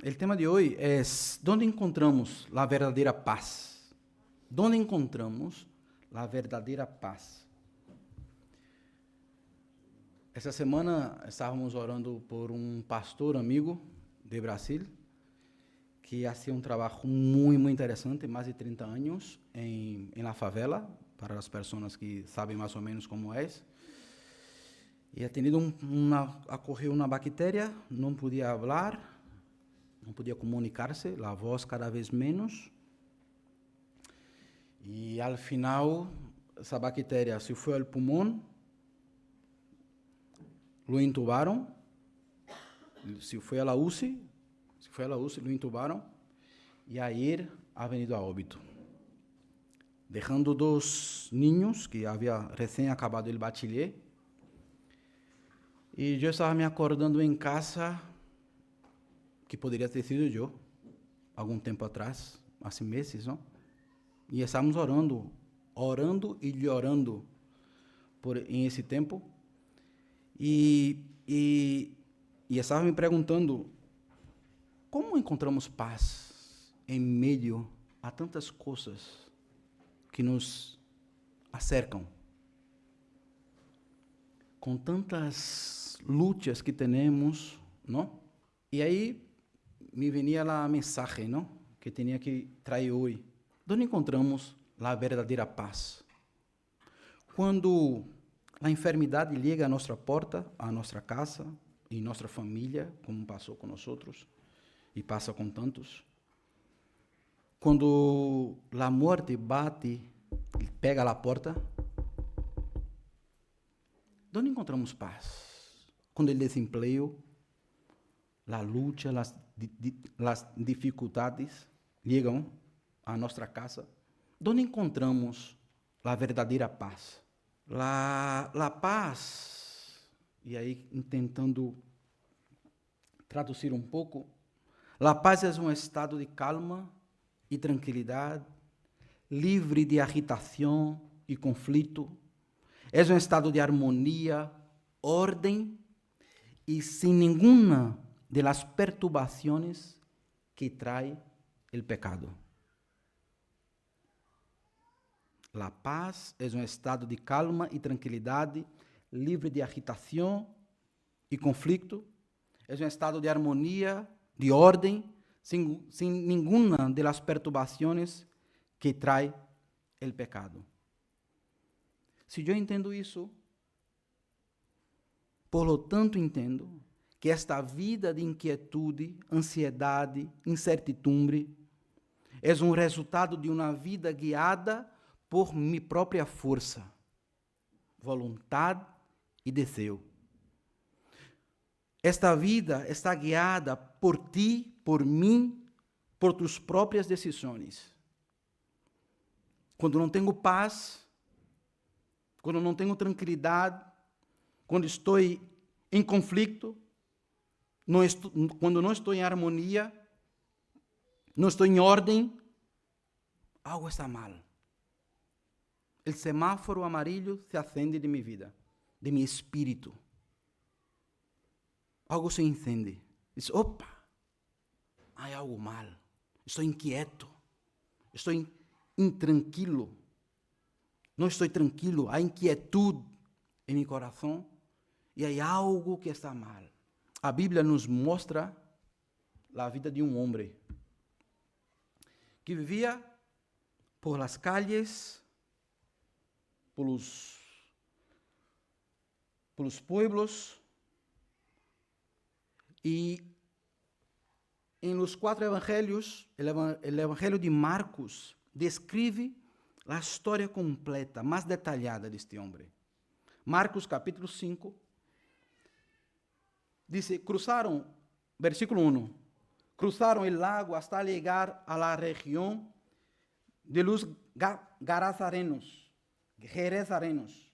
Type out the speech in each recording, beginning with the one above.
el tema de hoy es ¿dónde encontramos la verdadera paz? ¿Dónde encontramos la verdadera paz? Essa semana estávamos orando por um pastor amigo de Brasil que hacía um trabalho muito interessante, mais de 30 anos, em la favela, para as pessoas que sabem mais ou menos como é. E ha tenido ocorreu uma bactéria, não podia falar, não podia comunicar-se, a voz cada vez menos. E, ao final, essa bactéria se foi ao pulmão, lo intubaram, se foi à UCI, lo intubaram, e aí ha venido a óbito, deixando 2 niños que havia recém acabado o bachiller. E eu estava me acordando em casa que poderia ter sido eu, algum tempo atrás, há meses, não? E estávamos orando e orando em esse tempo. E estava me perguntando, como encontramos paz em meio a tantas coisas que nos acercam? Com tantas lutas que temos, não? E aí me venia a mensagem, não? Que tinha que trazer hoje. Onde encontramos a verdadeira paz? Quando a enfermidade chega à nossa porta, à nossa casa e nossa família, como passou com nós outros e passa com tantos. Quando a morte bate, pega a porta, onde encontramos paz? Quando o desemprego, a luta, as dificuldades chegam à nossa casa, onde encontramos a verdadeira paz? La paz, e aí tentando traduzir um pouco, la paz é um estado de calma e tranquilidade, livre de agitação e conflito. É um estado de harmonia, ordem e sem nenhuma das perturbações que traz o pecado. La paz é um estado de calma e tranquilidade, livre de agitação e conflito. É um estado de harmonia, de ordem, sem nenhuma das perturbações que traz o pecado. Se eu entendo isso, por lo tanto entendo que esta vida de inquietude, ansiedade, incertidumbre é um resultado de uma vida guiada por minha própria força, vontade e desejo. Esta vida está guiada por ti, por mim, por tuas próprias decisões. Quando não tenho paz, quando não tenho tranquilidade, quando estou em conflito, quando não estou em harmonia, não estou em ordem, algo está mal. O semáforo amarelo se acende de minha vida, de meu espírito. Algo se incende. Diz, opa, há algo mal. Estou inquieto. Estou intranquilo. Não estou tranquilo. Há inquietude em meu coração e há algo que está mal. A Bíblia nos mostra a vida de um homem que vivia por las calles, pelos pueblos, e em los 4 evangelhos, o evangelho de Marcos descreve a história completa, mais detalhada deste homem. Marcos capítulo 5, diz, cruzaram, versículo 1, cruzaram o lago hasta llegar a la região de los Gerazarenos.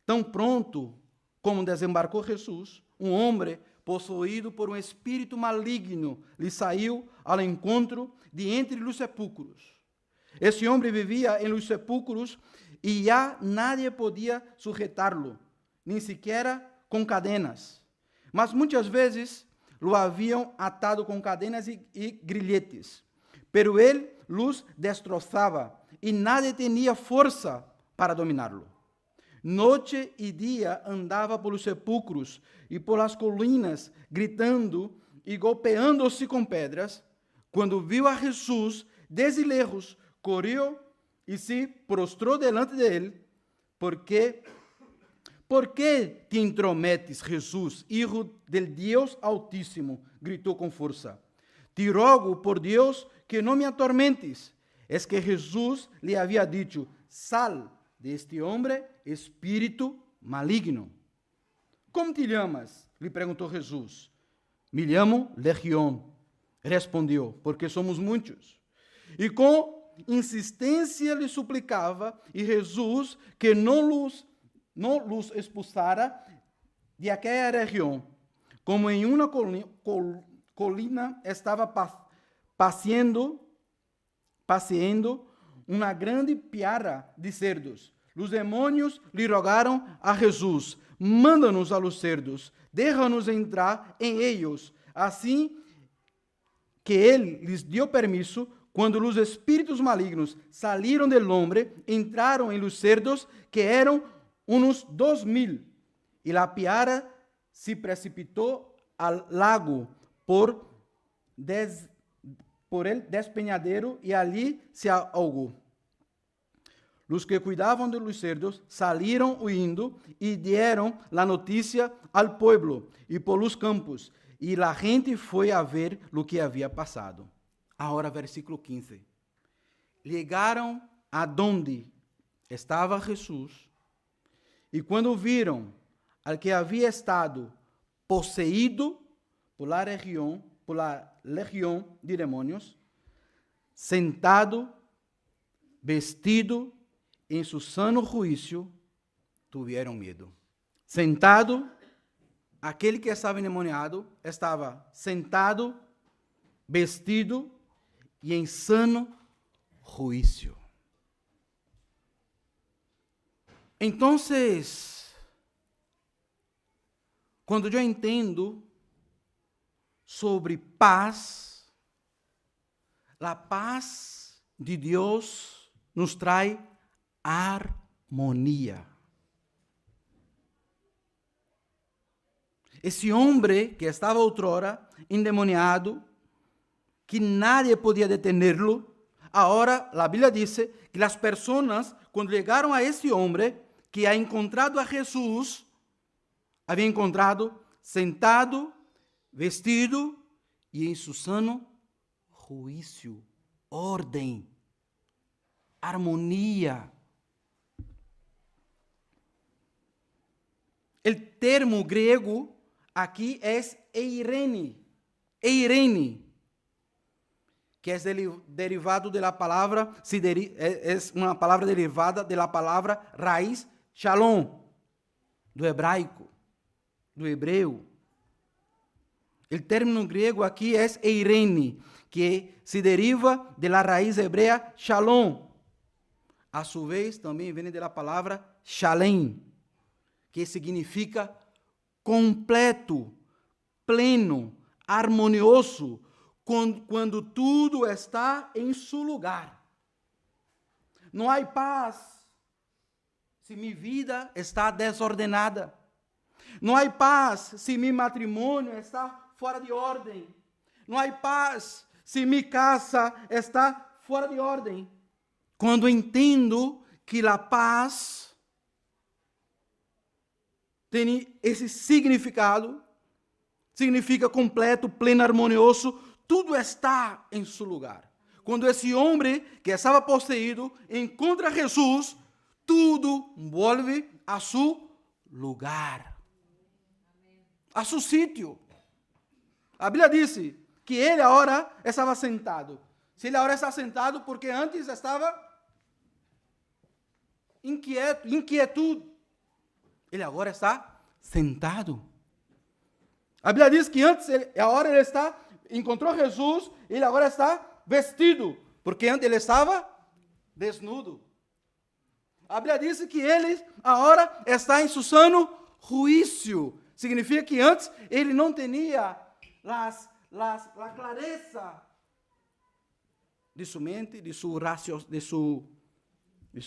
Tão pronto como desembarcou Jesus, um homem possuído por um espírito maligno lhe saiu ao encontro de entre os sepulcros. Esse homem vivia em los sepulcros e já nadie podia sujetar-lo, nem sequer com cadenas. Mas muitas vezes lo haviam atado com cadenas e grilhetes. Pero ele los destrozava e nadie tinha força para dominá-lo. Noite e dia andava pelos sepulcros e por las colinas, gritando e golpeando-se com pedras. Quando viu a Jesus, desde lejos, correu e se prostrou delante dele. ¿Por qué te intrometes, Jesus, hijo del Deus Altíssimo? Gritou com força. Te rogo, por Deus, que não me atormentes. Es que Jesus lhe havia dicho, sal de este homem, espírito maligno. Como te llamas? Lhe perguntou Jesus. Me llamo Legião, respondeu, porque somos muitos. E com insistência lhe suplicava, e Jesus, que não los expulsara de aquela região, como em uma colina estava passeando uma grande piara de cerdos. Os demônios lhe rogaram a Jesus, manda-nos a los cerdos, déjanos entrar em eles. Assim que ele lhes deu permisso, quando os espíritos malignos saíram del homem, entraram em los cerdos, que eram uns 2,000, e a piara se precipitou al lago por el despeñadero, e ali se ahogou. Os que cuidavam de los cerdos saíram huyendo e deram a notícia al pueblo e por los campos, e a gente foi a ver o que havia passado. Agora, versículo 15. Chegaram a donde estava Jesus, e quando viram al que havia estado possuído por la legião de demônios, sentado, vestido, em su sano juízo, tiveram medo. Sentado, aquele que estava endemoniado estava sentado, vestido e em sano juízo. Então, quando eu entendo sobre paz, a paz de Deus nos traz harmonia. Esse homem que estava outrora endemoniado, que nadie podia detenerlo, agora a Bíblia diz que as pessoas, quando chegaram a esse homem que ha encontrado a Jesus, havia encontrado sentado, vestido e em su sano juízo, ordem, harmonia. O termo grego aqui é eirene, que é derivado da palavra, é uma palavra derivada da palavra raiz shalom, do hebraico, do hebreu. O termo grego aqui é eirene, que se deriva da raiz hebrea shalom. A sua vez, também vem da palavra shalem, que significa completo, pleno, harmonioso, quando tudo está em seu lugar. Não há paz se minha vida está desordenada. Não há paz se meu matrimônio está fora de ordem. Não há paz se minha casa está fora de ordem. Quando entendo que a paz tem esse significado, significa completo, pleno, harmonioso, tudo está em seu lugar. Quando esse homem que estava possuído encontra Jesus, tudo volve a seu lugar, a seu sítio. A Bíblia disse que ele agora estava sentado. Se ele agora está sentado, porque antes estava inquietude. Ele agora está sentado. A Bíblia diz que antes, agora ele encontrou Jesus, ele agora está vestido, porque antes ele estava desnudo. A Bíblia diz que ele agora está em seu sano juízo. Significa que antes ele não tinha la clareza de su mente, de sus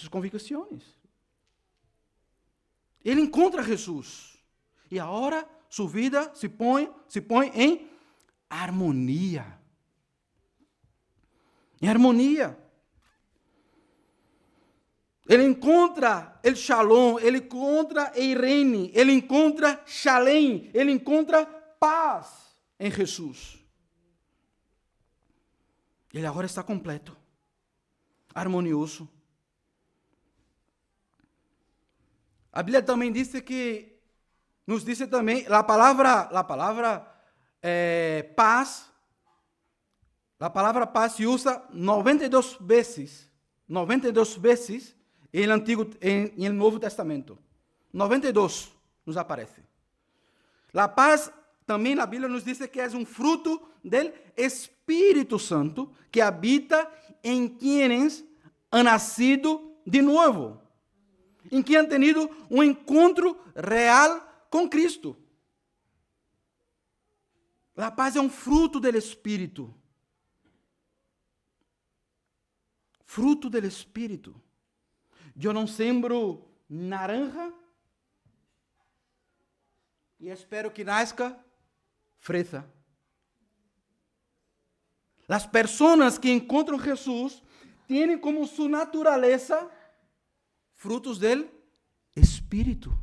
convicções. Ele encontra Jesus. E agora sua vida se põe em harmonia. Em harmonia. Ele encontra o Shalom, ele encontra Eirene, ele encontra Shalem, ele encontra paz em Jesus. Ele agora está completo, harmonioso. A Bíblia também nos diz também, a palavra paz, a palavra paz se usa 92 vezes em Novo Testamento. 92 nos aparece. A paz também na Bíblia nos diz que é um fruto do Espírito Santo que habita em quienes han nascido de novo, em que han tenido um encontro real com Cristo. A paz é um fruto do Espírito. Fruto do Espírito. Eu não sembro naranja e espero que nasça fresa. As pessoas que encontram Jesus têm como sua natureza frutos do Espírito.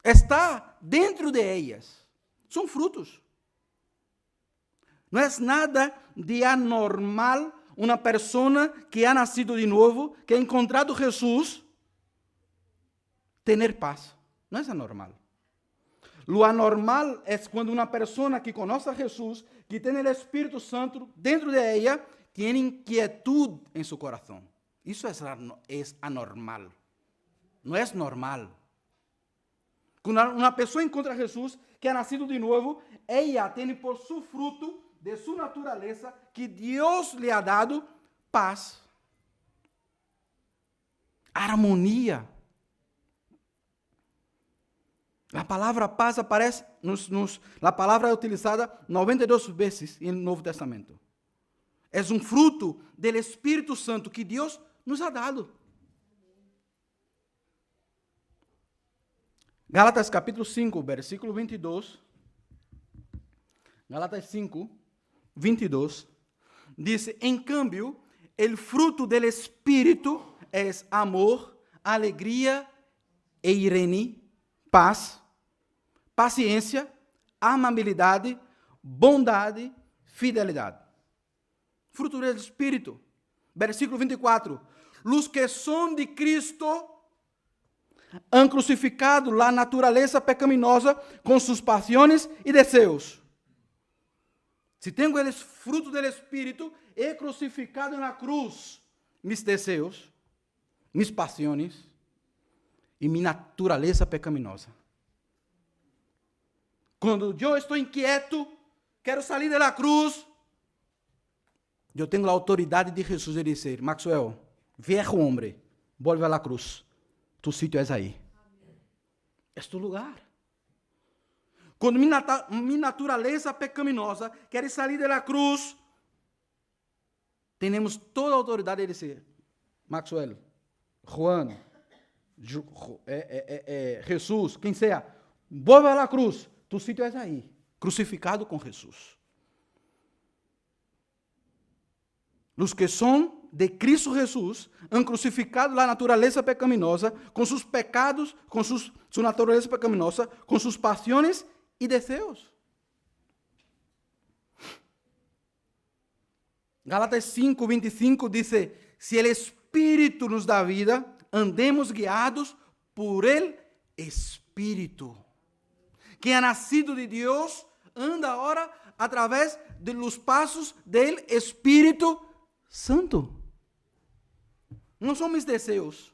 Está dentro de elas. São frutos. Não é nada de anormal uma pessoa que ha nascido de novo, que ha encontrado Jesus, ter paz. Não é anormal. Lo anormal é quando uma pessoa que conhece a Jesus, que tem o Espírito Santo dentro de ela, tem inquietude em seu coração. Isso é anormal. Não é normal. Quando uma pessoa encontra Jesus, que ha nascido de novo, ela tem por seu fruto, de sua natureza, que Deus lhe ha dado paz, harmonia. A palavra paz aparece, a palavra é utilizada 92 vezes no Novo Testamento. É um fruto do Espírito Santo que Deus nos ha dado. Gálatas capítulo 5, versículo 22. Gálatas 5, 22. Diz, em cambio, o fruto do Espírito é amor, alegria, eirene, paz, paciência, amabilidade, bondade, fidelidade. Fruto do Espírito. Versículo 24. Os que são de Cristo han crucificado a natureza pecaminosa com suas paixões e desejos. Se tenho o fruto do Espírito, he crucificado na cruz mis desejos, mis paixões e minha natureza pecaminosa. Quando eu estou inquieto, quero sair da cruz, eu tenho a autoridade de Jesus de dizer, Maxwell, viejo homem, volve à cruz. Tu sítio é aí. É tu lugar. Quando minha natureza pecaminosa quer sair da cruz, temos toda a autoridade de dizer, Maxwell, Juan, Jesus, quem seja, volve à cruz. Tu sítio é aí, crucificado com Jesus. Os que são de Cristo Jesus han crucificado a natureza pecaminosa com seus pecados, com sua natureza pecaminosa, com suas paixões e desejos. Gálatas 5, 25 diz, se o Espírito nos dá vida, andemos guiados por el Espírito. Quem é nascido de Deus, anda agora através dos passos do Espírito Santo. Não são meus desejos,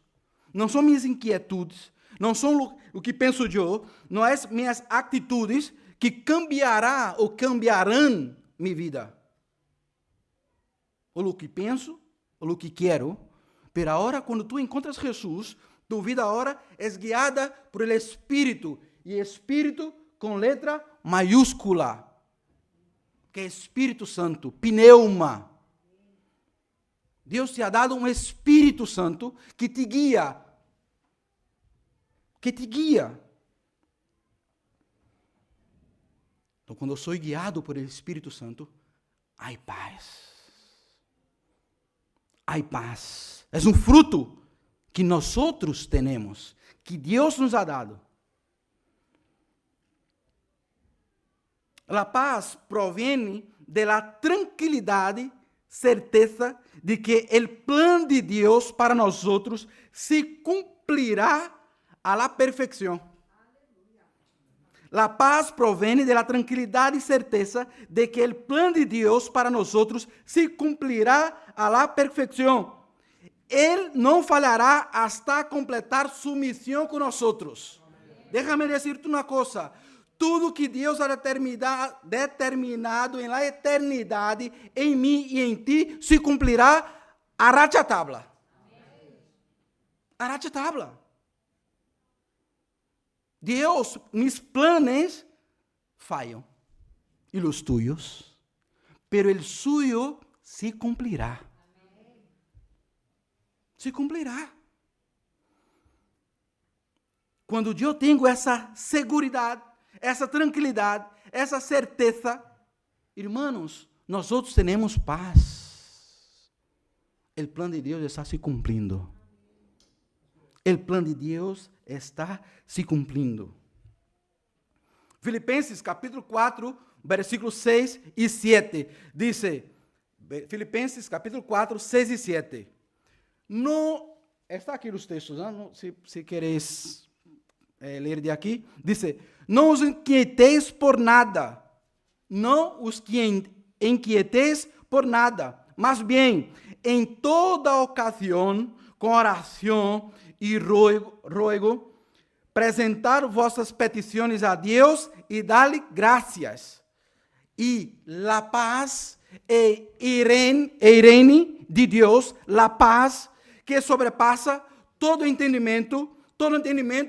não são minhas inquietudes, não são o que penso eu, não é minhas atitudes que cambiará ou cambiarão minha vida. Ou o que penso, ou o que quero, pero agora quando tu encontras Jesus, tu vida agora é guiada por el Espírito, e Espírito com letra maiúscula. que é Espírito Santo, pneuma. Deus te ha dado um Espírito Santo que te guia. Que te guia. Então, quando eu sou guiado por Espírito Santo, há paz. Há paz. É um fruto que nós outros temos, que Deus nos ha dado. A paz provém da tranquilidade, certeza de que o plano de Deus para nós outros se cumprirá a la perfeição. A paz provém da tranquilidade e certeza de que o plano de Deus para nós outros se cumprirá a la perfeição. Ele não falhará hasta completar sua missão com nós outros. Déjame dizer-te uma coisa. Tudo que Deus ha determinado em la eternidade, em mim e em ti, se cumprirá a rajatabla. A rajatabla. Deus, mis planos falham. E os tuyos. Pero el suyo se cumprirá. Se cumprirá. Quando eu tenho essa segurança, essa tranquilidade, essa certeza, irmãos, nós outros temos paz. O plano de Deus está se cumprindo. O plano de Deus está se cumprindo. Filipenses capítulo 4, versículos 6 e 7, diz, Filipenses capítulo 4, 6 e 7, não, está aqui os textos, não? Se queres ler de aqui, diz, não os inquieteis por nada, não os inquieteis por nada, mas bem, em toda ocasião, com oração e ruego, apresentar vossas petições a Deus e dar-lhe graças. E a paz e irene de Deus, a paz que sobrepassa todo entendimento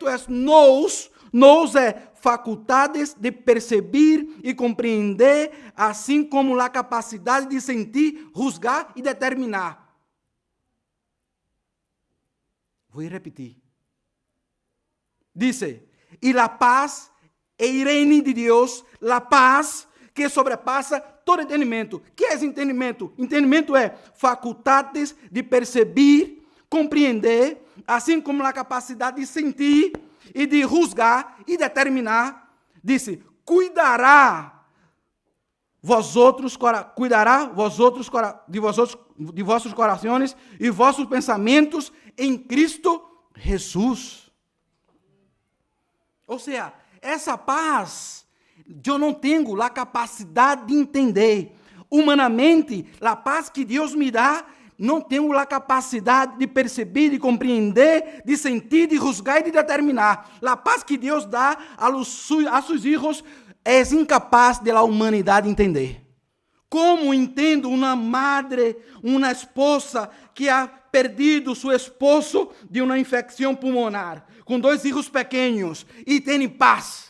é nos é faculdades de perceber e compreender, assim como a capacidade de sentir, juzgar e determinar. Vou repetir. Dice, e a paz e irene de Deus, a paz que sobrepassa todo entendimento. O que é entendimento? Entendimento é faculdades de perceber, compreender, assim como a capacidade de sentir e de juzgar e determinar. Dice, cuidará de vossos corações e vossos pensamentos em Cristo Jesus. Ou seja, essa paz, eu não tenho a capacidade de entender. Humanamente, a paz que Deus me dá, não tenho a capacidade de perceber, de compreender, de sentir, de juzgar e de determinar. A paz que Deus dá a seus filhos é incapaz de a humanidade entender. Como entendo uma madre, uma esposa que ha perdido seu esposo de uma infecção pulmonar, com 2 filhos pequenos, e tem paz?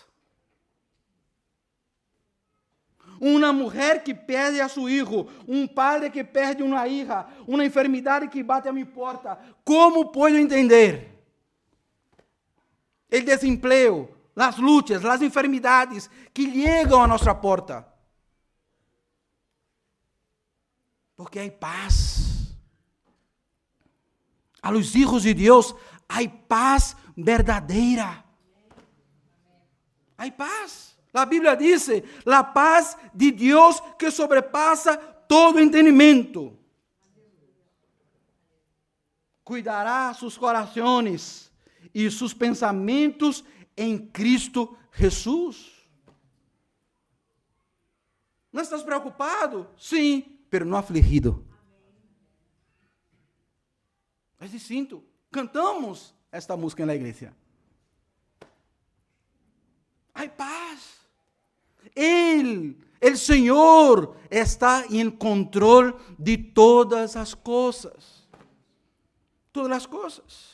Uma mulher que perde a seu filho, um padre que perde uma hija, uma enfermidade que bate a minha porta. Como posso entender? O desemprego, as lutas, as enfermidades que chegam à nossa porta. Porque há paz. A los hijos de Deus, há paz verdadeira. Há paz. A Bíblia diz, a paz de Deus que sobrepassa todo entendimento. Cuidará seus corações e seus pensamentos em Cristo Jesus. Não estás preocupado? Sim, pero não afligido. É distinto. Cantamos esta música na igreja. Há paz. O Senhor está em controle de todas as coisas. Todas as coisas.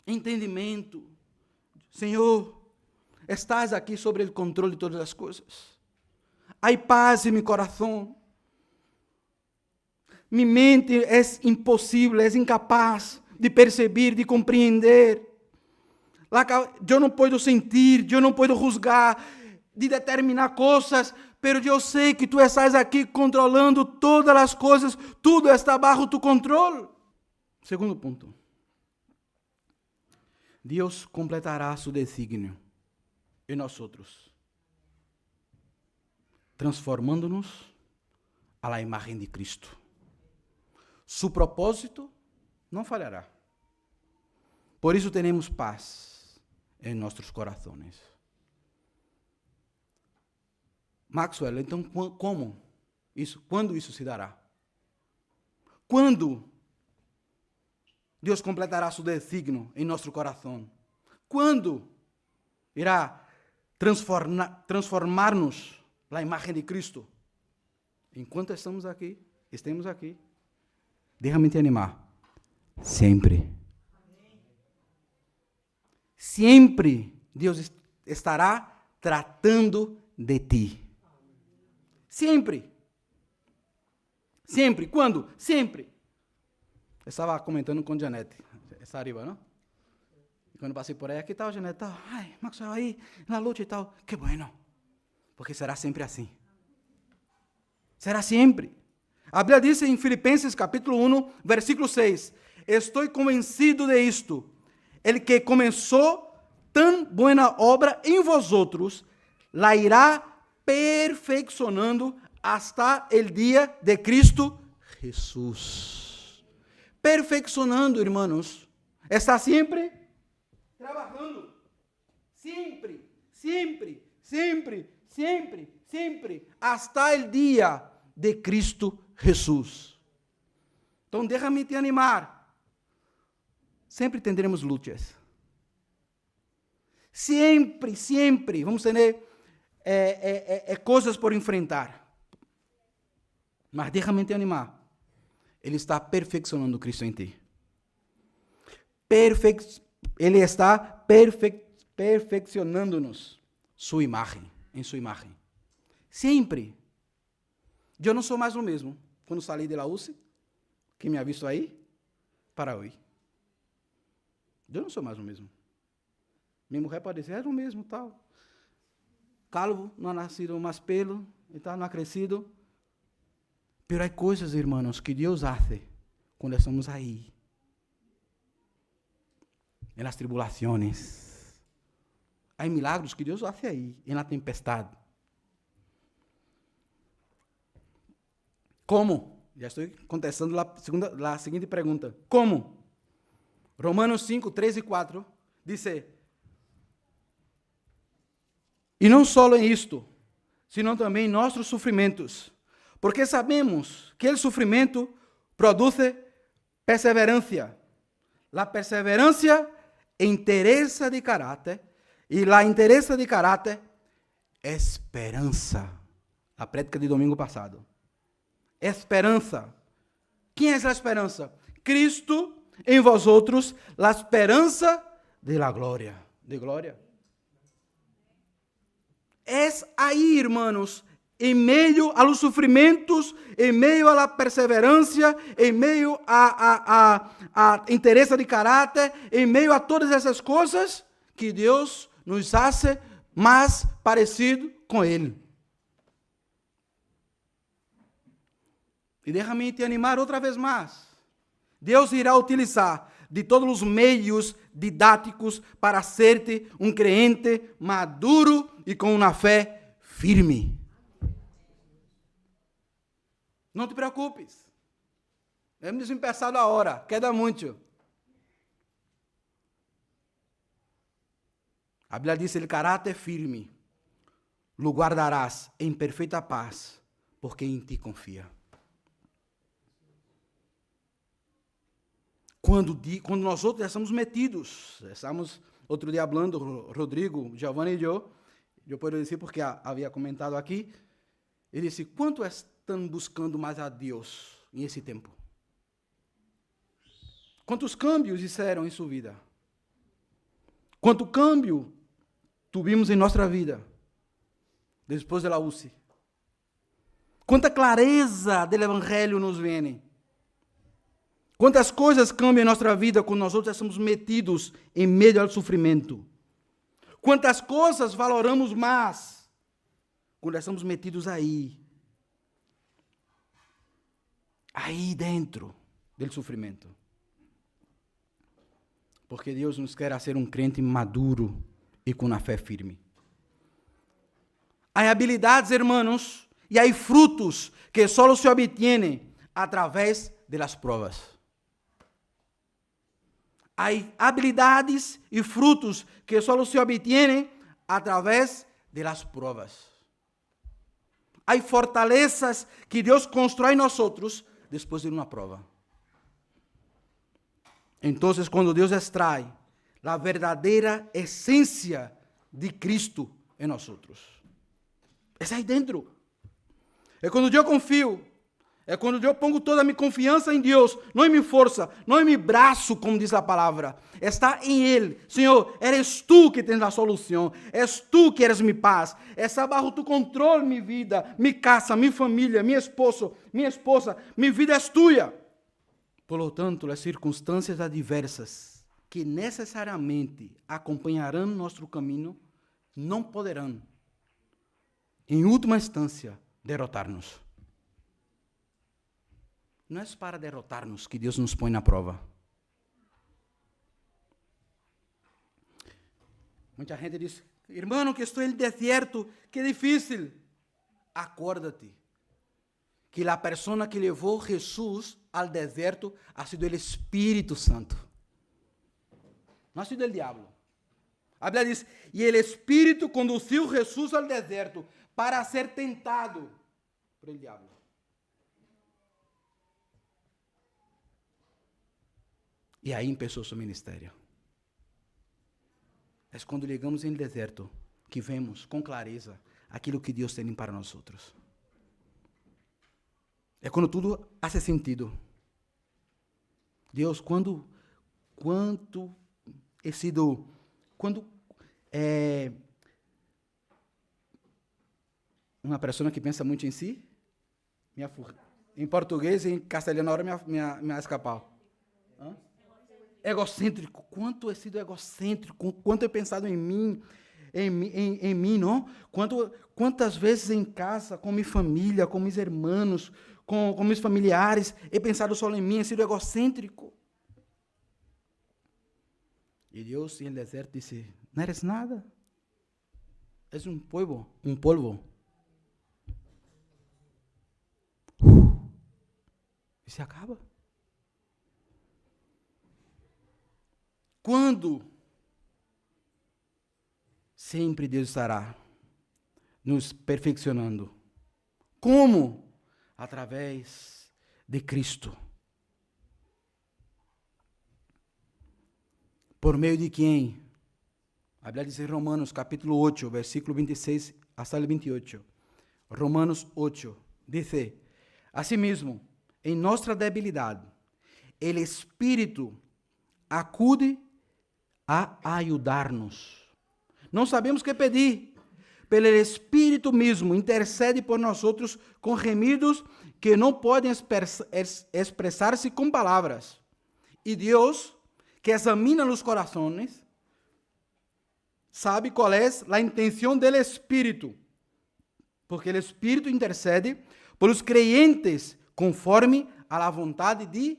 Entendimento. Senhor, estás aqui sobre o controle de todas as coisas. Há paz em meu coração. Minha mente é impossível, é incapaz de perceber, de compreender. Eu não posso sentir, eu não posso juzgar, de determinar coisas, mas eu sei que tu estás aqui controlando todas as coisas, tudo está bajo tu controle. Segundo ponto. Deus completará seu desígnio em nós outros, transformando-nos à la imagem de Cristo. Su propósito não falhará. Por isso temos paz em nossos corações. Maxwell, então como isso? Quando isso se dará? Quando Deus completará seu desígnio em nosso coração? Quando irá transformar-nos na imagem de Cristo? Enquanto estamos aqui, déjame te animar. Sempre. Sempre Deus estará tratando de ti. Sempre. Sempre. Quando? Sempre. Eu estava comentando com Janete, essa arriba, não? E quando passei por aí, que tal, Janete? Tal. Ai, Maxwell aí, na luta e tal. Que bueno. Porque será sempre assim. Será sempre. A Bíblia diz em Filipenses capítulo 1, versículo 6. Estou convencido de isto. El que começou tão buena obra em vosotros, la irá perfeccionando hasta el dia de Cristo Jesús. Perfeccionando, irmãos. Está sempre trabalhando. Sempre, sempre, sempre, sempre, sempre. Hasta el dia de Cristo Jesús. Então, déjame te animar. Sempre teremos lutas. Sempre, sempre vamos ter coisas por enfrentar. Mas déjame te animar. Ele está perfeccionando Cristo em ti. Ele está perfeccionando-nos em sua imagem. Sempre. Eu não sou mais o mesmo quando saí de la UCI, que me ha visto aí, para hoje. Eu não sou mais o mesmo. Minha mulher pode dizer, é o mesmo, tal. Calvo, não ha nascido mais pelo, e tal, não ha crescido. Pero há coisas, irmãos, que Deus hace quando estamos aí. Em las tribulações. Há milagros que Deus hace aí, em la tempestade. Como? Já estou contestando a seguinte pergunta. Como? Romanos 5, 3 e 4 diz: e não só em isto, sino também em nossos sofrimentos, porque sabemos que o sofrimento produz perseverancia. A perseverancia interessa de caráter, e a interessa de caráter, esperança. A prédica de domingo passado. Esperança. Quem é essa esperança? Cristo em vosotros, a esperança de la glória. De glória. É aí, irmãos, em meio a los sofrimentos, em meio a la perseverancia, em meio a interesse de caráter, em meio a todas essas coisas, que Deus nos hace mais parecido com Ele. E deixa-me te animar outra vez mais. Deus irá utilizar de todos os meios didáticos para ser-te um crente maduro e com uma fé firme. Não te preocupes. Hemos empezado agora, queda muito. A Bíblia diz: el caráter firme lo guardarás em perfeita paz, porque em ti confia. Quando nós outros já estamos metidos, estamos outro dia falando, Rodrigo, Giovanni e eu posso dizer porque havia comentado aqui, ele disse: quanto estão buscando mais a Deus nesse tempo? Quantos cambios fizeram em sua vida? Quanto câmbio tivemos em nossa vida depois da UCI? Quanta clareza do Evangelho nos vem. Quantas coisas cambiam em nossa vida quando nós outros somos metidos em meio ao sofrimento. Quantas coisas valoramos mais quando estamos metidos aí dentro do sofrimento. Porque Deus nos quer ser um crente maduro e com a fé firme. Há habilidades, hermanos, e há frutos que só se obtêm através das provas. Há habilidades e frutos que só se obtêm através das provas. Há fortalezas que Deus constrói em nós depois de uma prova. Então, quando Deus extrai a verdadeira essência de Cristo em nós, é aí dentro. É quando eu confio. É quando eu pongo toda a minha confiança em Deus, não em minha força, não em meu braço, como diz a palavra. Está em Ele. Senhor, eres Tu que tens a solução. És Tu que eres minha paz. Está bajo Tu controle minha vida, minha casa, minha família, minha esposa. Minha vida é Tua. Por lo tanto, as circunstâncias adversas que necessariamente acompanharão nosso caminho não poderão, em última instância, derrotar-nos. Não é para derrotar-nos que Deus nos põe na prova. Muita gente diz, irmão, que estou no deserto, que difícil. Acuérdate que a pessoa que levou Jesus ao deserto ha sido o Espírito Santo. Não ha sido o diabo. A Bíblia diz, e o Espírito conduziu Jesus ao deserto para ser tentado por el diabo. E aí começou seu ministério. É quando chegamos em deserto que vemos com clareza aquilo que Deus tem para nós outros. É quando tudo faz sentido. Deus, quando uma pessoa que pensa muito em si, em português e em castelhano, na hora me escapar. Egocêntrico, quanto he sido egocêntrico, quanto he pensado em mim, não? Quantas vezes em casa, com minha família, com meus irmãos, com meus familiares, he pensado só em mim, he sido egocêntrico. E Deus, em el deserto, disse, não eres nada, és um polvo. E se acaba. Quando? Sempre Deus estará nos perfeccionando. Como? Através de Cristo. Por meio de quem? A Bíblia diz em Romanos, capítulo 8, versículo 26 hasta el 28. Romanos 8, diz, asimismo, em nossa debilidade, el Espírito acude a ajudar-nos. Não sabemos o que pedir, pelo Espírito mesmo intercede por nós outros com gemidos que não podem expressar-se com palavras. E Deus, que examina os corações, sabe qual é a intenção do Espírito, porque o Espírito intercede por os creyentes conforme a la vontade de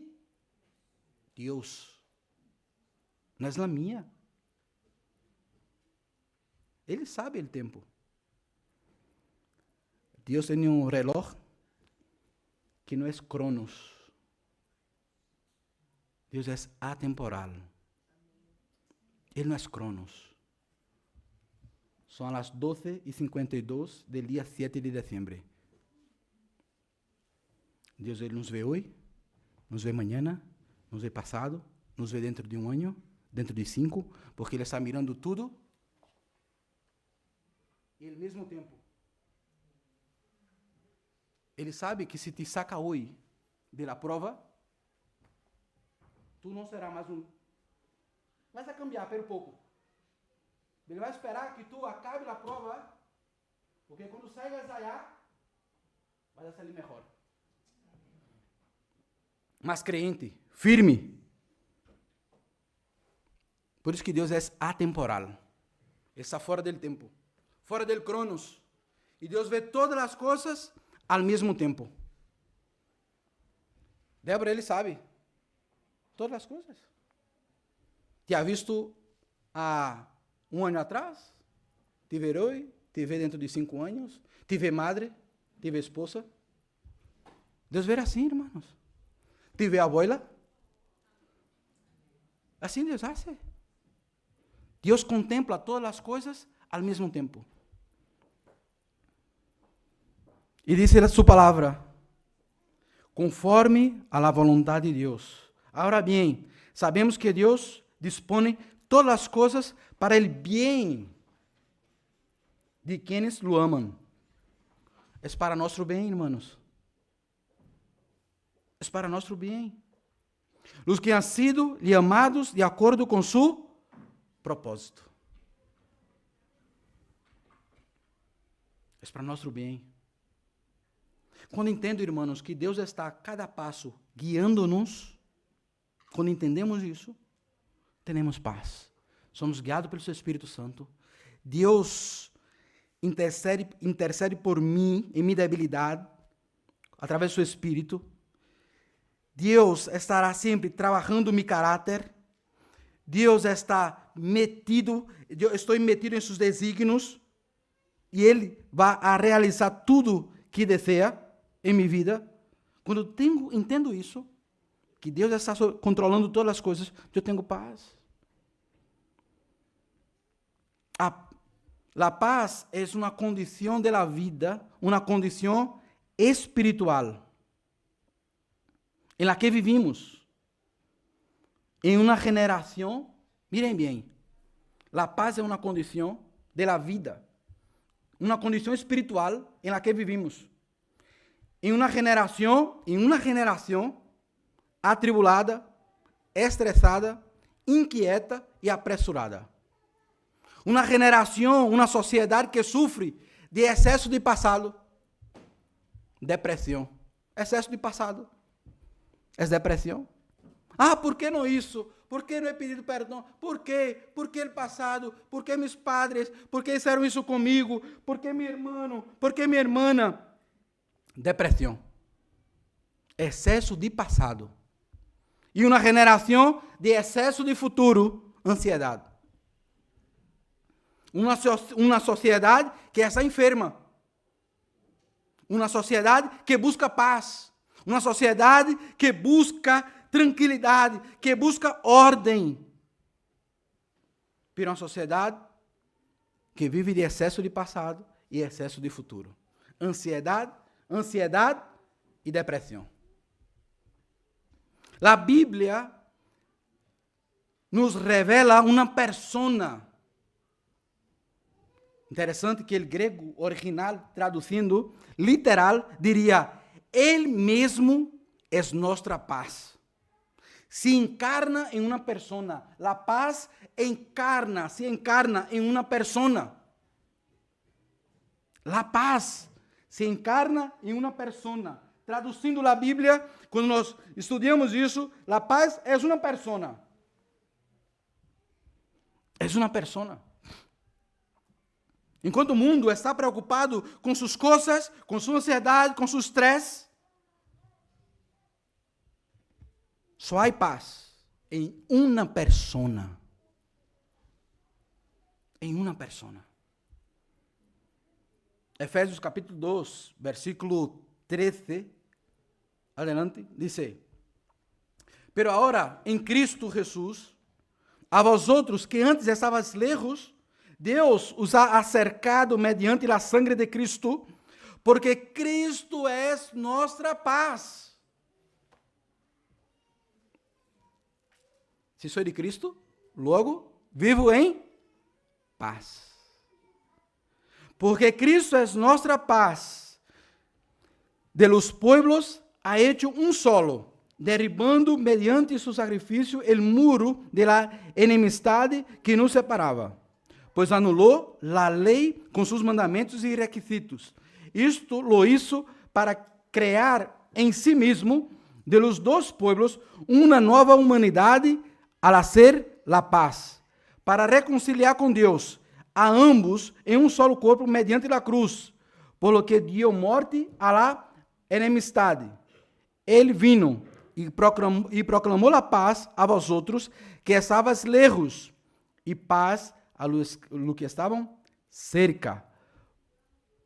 Deus. Não é a minha. Ele sabe o tempo. Deus tem um reloj que não é cronos. Deus é atemporal. Ele não é cronos. São as 12:52 do dia 7 de dezembro. Deus ele nos vê hoje, nos vê amanhã, nos vê passado, nos vê dentro de um ano, dentro de 5, porque Ele está mirando tudo e ao mesmo tempo. Ele sabe que se te saca hoje da prova, tu não será mais um. Vai cambiar por pouco. Ele vai esperar que tu acabe a prova, porque quando saias allá, vai a salir mejor. Más creyente, firme. Por isso que Deus é atemporal. Está fora do tempo, fora do cronos. E Deus vê todas as coisas ao mesmo tempo. Débora, ele sabe todas as coisas. Te ha visto há um ano atrás? Te vê hoje? Te vê dentro de 5 anos? Te vê madre? Te vê esposa? Deus vê assim, irmãos. Te vê abuela? Assim Deus hace. Deus contempla todas as coisas ao mesmo tempo. E diz a sua palavra, conforme a la vontade de Deus. Agora bem, sabemos que Deus dispõe todas as coisas para o bem de quienes lo amam. É para nosso bem, irmãos. É para nosso bem. Os que han sido chamados de acordo com su propósito. É para nosso bem. Quando entendo, irmãos, que Deus está a cada passo guiando-nos, quando entendemos isso, temos paz. Somos guiados pelo seu Espírito Santo. Deus intercede por mim, em minha debilidade, através do seu Espírito. Deus estará sempre trabalhando meu caráter. Deus está metido, eu estou metido em seus desígnios, e Ele vai a realizar tudo que deseja em minha vida. Quando entendo isso, que Deus está controlando todas as coisas, eu tenho paz. A paz é uma condição da vida, uma condição espiritual, em la que vivimos. Em uma geração, mirem bem, a paz é uma condição da vida, uma condição espiritual em la que vivimos. Em uma geração atribulada, estressada, inquieta e apressurada. Uma geração, uma sociedade que sofre de excesso de passado, depressão. Excesso de passado é depressão. ¿Por que não isso? Por que não he pedido perdão? Por quê? Por que o passado? Por que meus padres? Por que fizeram isso comigo? Por que meu irmão? Por que minha irmã? Depressão. Excesso de passado. E uma geração de excesso de futuro, ansiedade. Uma sociedade que está enferma. Uma sociedade que busca paz. Uma sociedade que busca tranquilidade, que busca ordem. Para uma sociedade que vive de excesso de passado e excesso de futuro. Ansiedade e depressão. A Bíblia nos revela uma persona. Interessante que o grego original, traduzindo literal, diria: Ele mesmo é nossa paz. Se encarna em uma persona. A paz se encarna em uma persona. A paz se encarna em uma persona. Traduzindo a Bíblia, quando nós estudamos isso, a paz é uma persona. É uma persona. Enquanto o mundo está preocupado com suas coisas, com sua ansiedade, com seu estresse, só há paz em uma persona. Em uma persona. Efésios capítulo 2, versículo 13, adelante, diz: Pero agora, em Cristo Jesus, a vosotros que antes estáveis lejos, Deus os ha acercado mediante a sangre de Cristo, porque Cristo é nossa paz. Se sou de Cristo, logo vivo em paz. Porque Cristo é nossa paz. De los pueblos ha hecho un solo, derribando mediante su sacrificio el muro de la enemistad que nos separaba, pues anuló la ley con sus mandamentos y requisitos. Isto lo hizo para crear en sí mismo de los dos pueblos una nueva humanidad al hacer la paz, para reconciliar con Dios a ambos en un solo cuerpo mediante la cruz, por lo que dio muerte a la enemistad. Él vino y proclamó la paz a vosotros que estabais lejos, y paz a los que estaban cerca.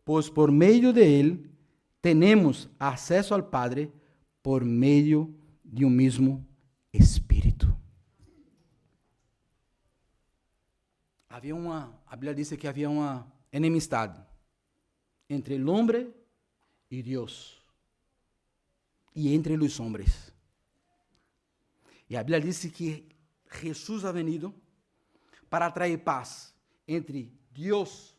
Pues por medio de él tenemos acceso al Padre por medio de un mismo Espíritu. A Bíblia diz que havia uma enemistade entre o homem e Deus, e entre os homens. E a Bíblia diz que Jesus ha venido para trazer paz entre Deus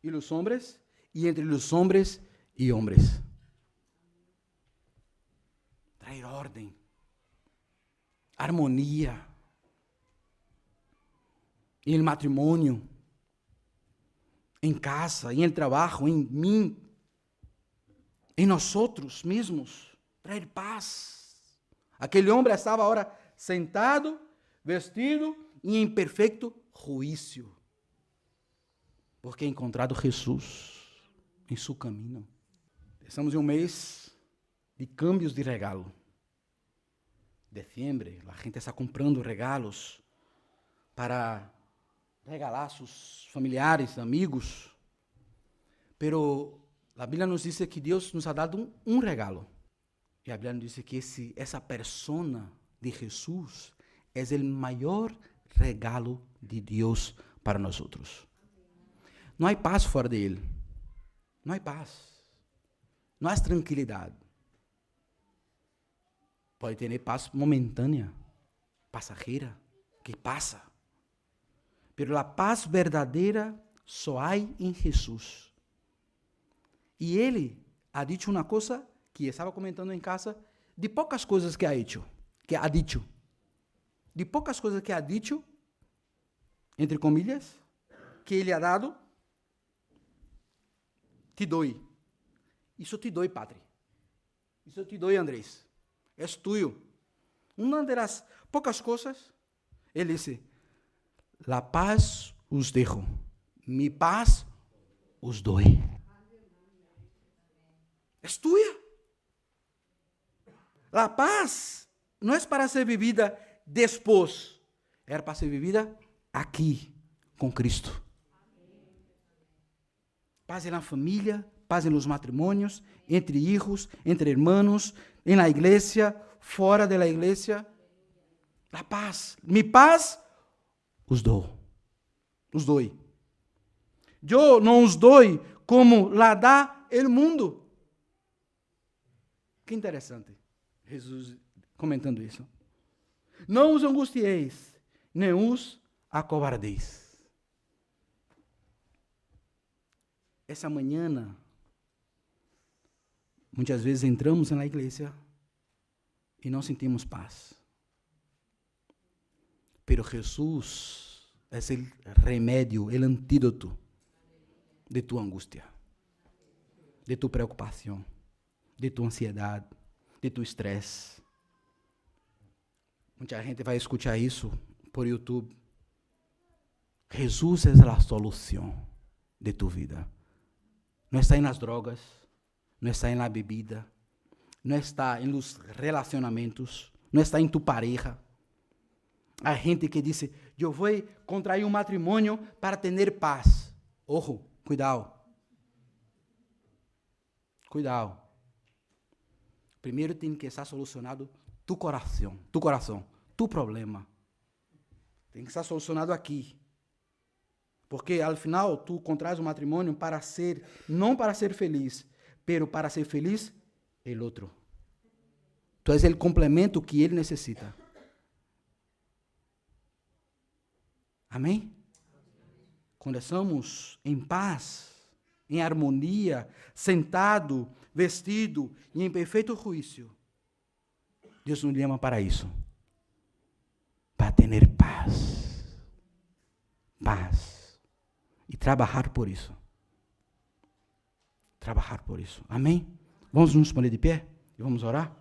e os homens, e entre os homens e homens. Trazer ordem, harmonia, em el matrimônio, em casa, em el trabalho, em mim, em nós mesmos, trazer paz. Aquele homem estava agora sentado, vestido e em perfeito juízo, porque ha encontrado Jesus em seu caminho. Estamos em um mês de cambios de regalo. Dezembro, a gente está comprando regalos para regalar a seus familiares, amigos. Pero a Bíblia nos diz que Deus nos ha dado um regalo. E a Bíblia nos diz que essa persona de Jesus é o maior regalo de Deus para nós. Não há paz fora de Ele. Não há paz. Não há tranquilidade. Pode ter paz momentânea, passageira, que passa. Pero a paz verdadeira só há em Jesus. E ele ha dicho uma coisa que estava comentando em casa, de poucas coisas que ha dicho. De poucas coisas que ha dicho, entre comillas, que ele ha dado, te dou. Isso te dou, Padre. Isso te dou, Andrés. É tuyo. Uma das poucas coisas, ele disse: La paz os dejo, mi paz os doy. É tuya. La paz não é para ser vivida depois, é para ser vivida aqui, com Cristo. Paz na família, paz nos matrimônios, entre hijos, entre hermanos, em la igreja, fora de la igreja. La paz, mi paz os dou. Eu não os dou como la dá el mundo. Que interessante, Jesus comentando isso. Não os angustieis, nem os acovardeis. Essa manhã, muitas vezes entramos na igreja e não sentimos paz. Pero Jesus é o remédio, o antídoto de tu angústia, de tu preocupação, de tu ansiedade, de tu estresse. Muita gente vai escutar isso por YouTube. Jesus é a solução de tu vida. Não está nas drogas, não está na bebida, não está nos relacionamentos, não está em tu pareja. Há gente que diz: eu vou contrair um matrimônio para ter paz. Ojo, cuidado. Cuidado. Primeiro tem que estar solucionado tu coração, tu problema. Tem que estar solucionado aqui. Porque, ao final, tu contrais um matrimônio para ser, não para ser feliz, pero para ser feliz el outro. Tu és o complemento que ele necessita. Amém? Quando estamos em paz, em harmonia, sentado, vestido e em perfeito juízo, Deus nos chama para isso. Para ter paz. Paz. E trabalhar por isso. Trabalhar por isso. Amém? Vamos nos poner de pé e vamos orar?